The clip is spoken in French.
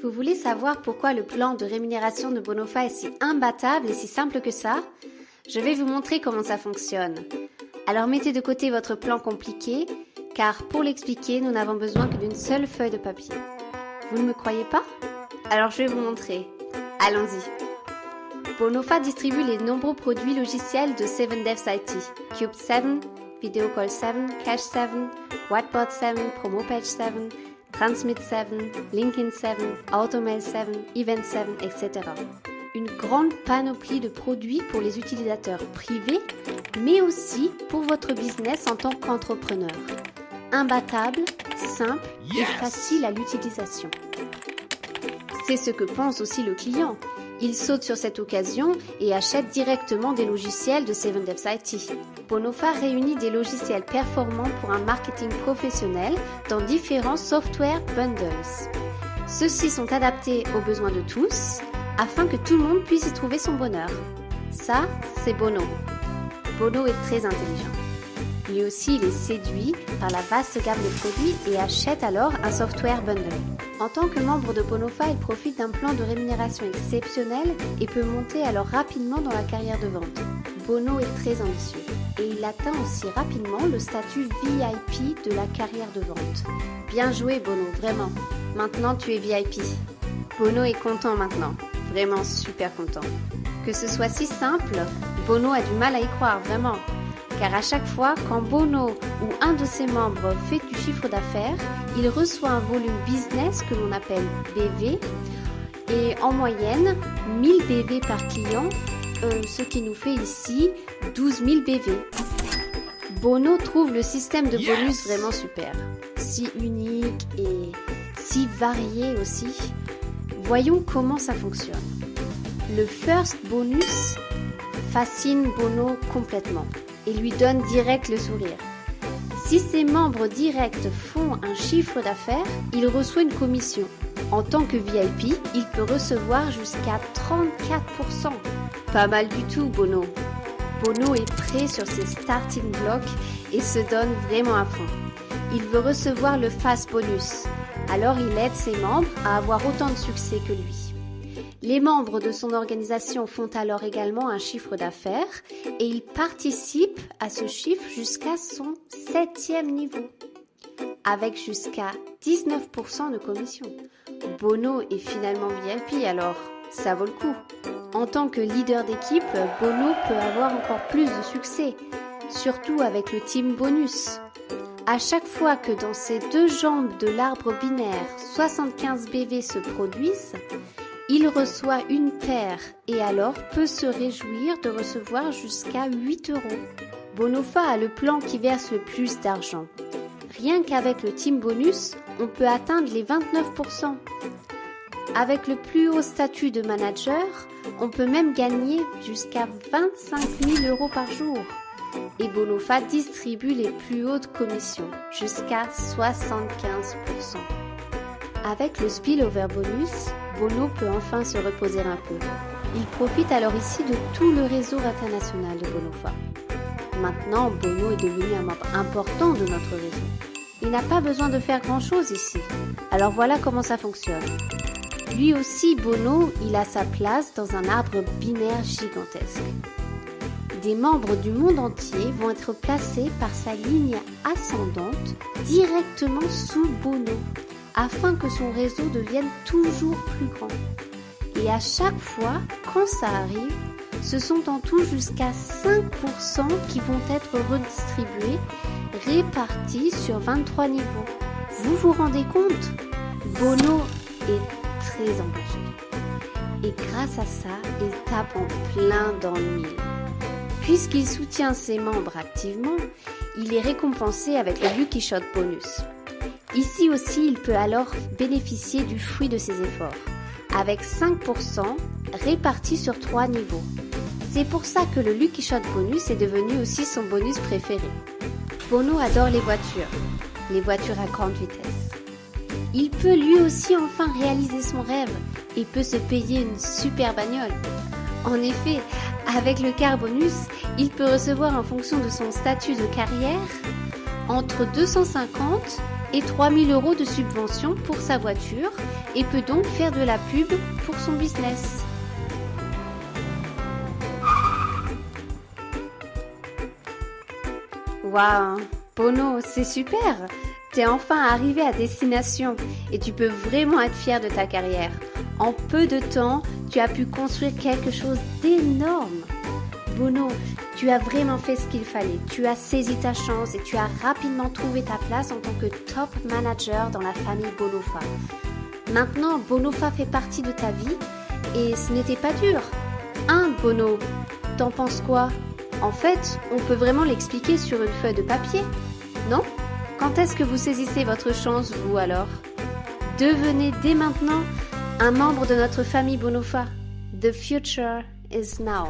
Vous voulez savoir pourquoi le plan de rémunération de Bonofa est si imbattable et si simple que ça? Je vais vous montrer comment ça fonctionne. Alors mettez de côté votre plan compliqué, car pour l'expliquer, nous n'avons besoin que d'une seule feuille de papier. Vous ne me croyez pas? Alors je vais vous montrer. Allons-y. Bonofa distribue les nombreux produits logiciels de 7devs IT. Cube 7, Video Call 7, Cache 7, Whiteboard 7, Promo Page 7, Transmit 7, LinkedIn 7, Automail 7, Event 7, etc. Une grande panoplie de produits pour les utilisateurs privés, mais aussi pour votre business en tant qu'entrepreneur. Imbattable, simple et facile à l'utilisation. C'est ce que pense aussi le client. Il saute sur cette occasion et achète directement des logiciels de 7devs IT. Bonofa réunit des logiciels performants pour un marketing professionnel dans différents software bundles. Ceux-ci sont adaptés aux besoins de tous afin que tout le monde puisse y trouver son bonheur. Ça, c'est Bono. Bono est très intelligent. Lui aussi, il est séduit par la vaste gamme de produits et achète alors un software bundle. En tant que membre de Bonofa, il profite d'un plan de rémunération exceptionnel et peut monter alors rapidement dans la carrière de vente. Bono est très ambitieux et il atteint aussi rapidement le statut VIP de la carrière de vente. Bien joué Bono, vraiment. Maintenant tu es VIP. Bono est content maintenant, vraiment super content. Que ce soit si simple, Bono a du mal à y croire, vraiment. Car à chaque fois, quand Bono ou un de ses membres fait du chiffre d'affaires, il reçoit un volume business que l'on appelle BV et en moyenne 1000 BV par client, ce qui nous fait ici 12 000 BV. Bono trouve le système de bonus vraiment super, si unique et si varié aussi. Voyons comment ça fonctionne. Le first bonus fascine Bono complètement et lui donne direct le sourire. Si ses membres directs font un chiffre d'affaires, il reçoit une commission. En tant que VIP, il peut recevoir jusqu'à 34%. Pas mal du tout, Bono. Bono est prêt sur ses starting blocks et se donne vraiment à fond. Il veut recevoir le fast bonus, alors il aide ses membres à avoir autant de succès que lui. Les membres de son organisation font alors également un chiffre d'affaires et ils participent à ce chiffre jusqu'à son 7e niveau, avec jusqu'à 19% de commission. Bono est finalement VIP, alors ça vaut le coup. En tant que leader d'équipe, Bono peut avoir encore plus de succès, surtout avec le team bonus. À chaque fois que dans ces deux jambes de l'arbre binaire, 75 BV se produisent, il reçoit une paire et alors peut se réjouir de recevoir jusqu'à 8 €. Bonofa a le plan qui verse le plus d'argent. Rien qu'avec le team bonus, on peut atteindre les 29%. Avec le plus haut statut de manager, on peut même gagner jusqu'à 25 000 € par jour. Et Bonofa distribue les plus hautes commissions, jusqu'à 75%. Avec le spillover bonus, Bono peut enfin se reposer un peu. Il profite alors ici de tout le réseau international de Bonofa. Maintenant, Bono est devenu un membre important de notre réseau. Il n'a pas besoin de faire grand-chose ici. Alors voilà comment ça fonctionne. Lui aussi, Bono, il a sa place dans un arbre binaire gigantesque. Des membres du monde entier vont être placés par sa ligne ascendante directement sous Bono, afin que son réseau devienne toujours plus grand. Et à chaque fois, quand ça arrive, ce sont en tout jusqu'à 5% qui vont être redistribués, répartis sur 23 niveaux. Vous vous rendez compte? Bono est très engagé. Et grâce à ça, il tape en plein dans le mille. Puisqu'il soutient ses membres activement, il est récompensé avec le Lucky Shot bonus. Ici aussi, il peut alors bénéficier du fruit de ses efforts, avec 5% répartis sur 3 niveaux. C'est pour ça que le Lucky Shot bonus est devenu aussi son bonus préféré. Bono adore les voitures à grande vitesse. Il peut lui aussi enfin réaliser son rêve et peut se payer une super bagnole. En effet, avec le car bonus, il peut recevoir en fonction de son statut de carrière entre 250 et 3 000 € de subvention pour sa voiture et peut donc faire de la pub pour son business. Waouh, Bono, c'est super! T'es enfin arrivé à destination et tu peux vraiment être fier de ta carrière. En peu de temps, tu as pu construire quelque chose d'énorme. Bono, tu as vraiment fait ce qu'il fallait. Tu as saisi ta chance et tu as rapidement trouvé ta place en tant que top manager dans la famille Bonofa. Maintenant, Bonofa fait partie de ta vie et ce n'était pas dur. Hein, Bono, t'en penses quoi? En fait, on peut vraiment l'expliquer sur une feuille de papier, non? Quand est-ce que vous saisissez votre chance, vous alors? Devenez dès maintenant un membre de notre famille Bonofa. The future is now.